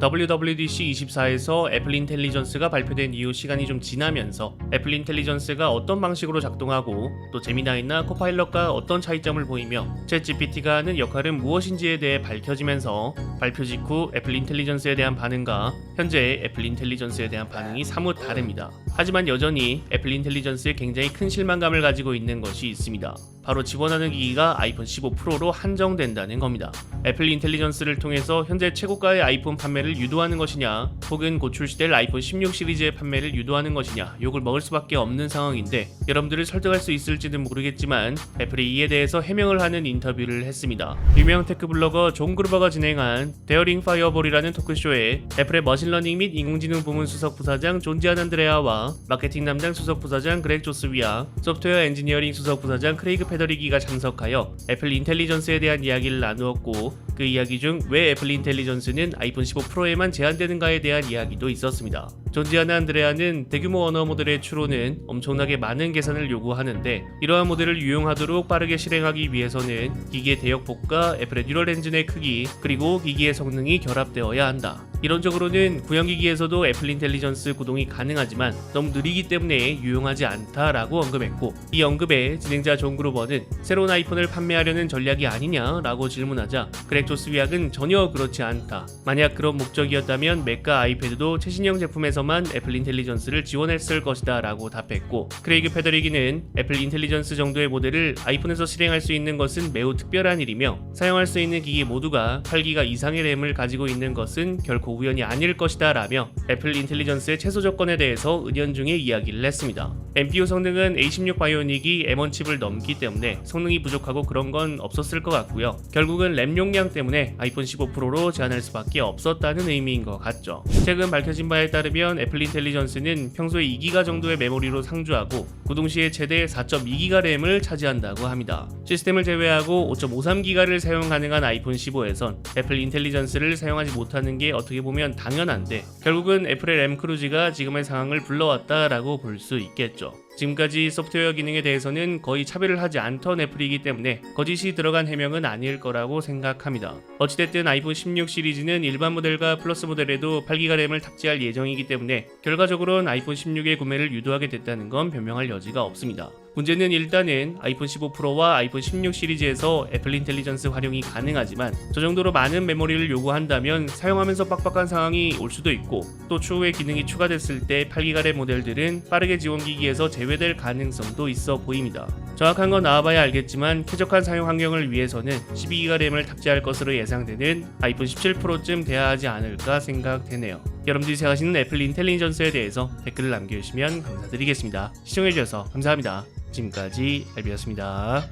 WWDC 24에서 애플 인텔리전스가 발표된 이후 시간이 좀 지나면서 애플 인텔리전스가 어떤 방식으로 작동하고 또 제미나이나 코파일럿과 어떤 차이점을 보이며 챗 GPT가 하는 역할은 무엇인지에 대해 밝혀지면서 발표 직후 애플 인텔리전스에 대한 반응과 현재 애플 인텔리전스에 대한 반응이 사뭇 다릅니다. 하지만 여전히 애플 인텔리전스에 굉장히 큰 실망감을 가지고 있는 것이 있습니다. 바로 지원하는 기기가 아이폰 15 프로로 한정된다는 겁니다. 애플 인텔리전스를 통해서 현재 최고가의 아이폰 판매를 유도하는 것이냐, 혹은 곧 출시될 아이폰 16 시리즈의 판매를 유도하는 것이냐, 욕을 먹을 수밖에 없는 상황인데 여러분들을 설득할 수 있을지는 모르겠지만 애플이 이에 대해서 해명을 하는 인터뷰를 했습니다. 유명 테크 블로거 존 그루버가 진행한 데어링 파이어볼이라는 토크쇼에 애플의 머신러닝 및 인공지능 부문 수석 부사장 존 지안 안드레아와 마케팅 담당 수석 부사장 그렉 조스위아, 소프트웨어 엔지니어링 수석 부사장 크레이그 페더리기가 참석하여 애플 인텔리전스에 대한 이야기를 나누었고, 그 이야기 중 왜 애플 인텔리전스는 아이폰 15 프로에만 제한되는가에 대한 이야기도 있었습니다. 존 지안 안드레아는 대규모 언어 모델의 추론은 엄청나게 많은 계산을 요구하는데 이러한 모델을 유용하도록 빠르게 실행하기 위해서는 기기의 대역폭과 애플의 뉴럴 엔진의 크기 그리고 기기의 성능이 결합되어야 한다. 이론적으로는 구형기기에서도 애플 인텔리전스 구동이 가능하지만 너무 느리기 때문에 유용하지 않다라고 언급했고, 이 언급에 진행자 존 그루버는 새로운 아이폰을 판매하려는 전략이 아니냐라고 질문하자 그렉 조스위악은 전혀 그렇지 않다. 만약 그런 목적이었다면 맥과 아이패드도 최신형 제품에서만 애플 인텔리전스를 지원했을 것이다 라고 답했고, 크레이그 페더리기는 애플 인텔리전스 정도의 모델을 아이폰에서 실행할 수 있는 것은 매우 특별한 일이며 사용할 수 있는 기기 모두가 8기가 이상의 램을 가지고 있는 것은 결코 우연이 아닐 것이다 라며 애플 인텔리전스의 최소 조건에 대해서 은연중에 이야기를 했습니다. NPU 성능은 A16 바이오닉이 M1 칩을 넘기 때문에 성능이 부족하고 그런 건 없었을 것 같고요. 결국은 램 용량 때문에 아이폰 15 프로로 제한할 수밖에 없었다는 의미인 것 같죠. 최근 밝혀진 바에 따르면 애플 인텔리전스는 평소에 2기가 정도의 메모리로 상주하고 구동 시에 최대 4.2기가 램을 차지한다고 합니다. 시스템을 제외하고 5.53기가를 사용 가능한 아이폰 15에선 애플 인텔리전스를 사용하지 못하는 게 어떻게 보면 당연한데 결국은 애플의 램 크루즈가 지금의 상황을 불러왔다라고 볼 수 있겠죠. 지금까지 소프트웨어 기능에 대해서는 거의 차별을 하지 않던 애플이기 때문에 거짓이 들어간 해명은 아닐 거라고 생각합니다. 어찌됐든 아이폰 16 시리즈는 일반 모델과 플러스 모델에도 8기가 램을 탑재할 예정이기 때문에 결과적으로는 아이폰 16의 구매를 유도하게 됐다는 건 변명할 여지가 없습니다. 문제는 일단은 아이폰 15 프로와 아이폰 16 시리즈에서 애플 인텔리전스 활용이 가능하지만 저 정도로 많은 메모리를 요구한다면 사용하면서 빡빡한 상황이 올 수도 있고, 또 추후에 기능이 추가됐을 때 8기가 램 모델들은 빠르게 지원 기기에서 제외될 가능성도 있어 보입니다. 정확한 건 나와봐야 알겠지만 쾌적한 사용 환경을 위해서는 12기가 램을 탑재할 것으로 예상되는 아이폰 17 프로쯤 돼야 하지 않을까 생각되네요. 여러분들이 생각하시는 애플 인텔리전스에 대해서 댓글을 남겨주시면 감사드리겠습니다. 시청해주셔서 감사합니다. 지금까지 알비였습니다.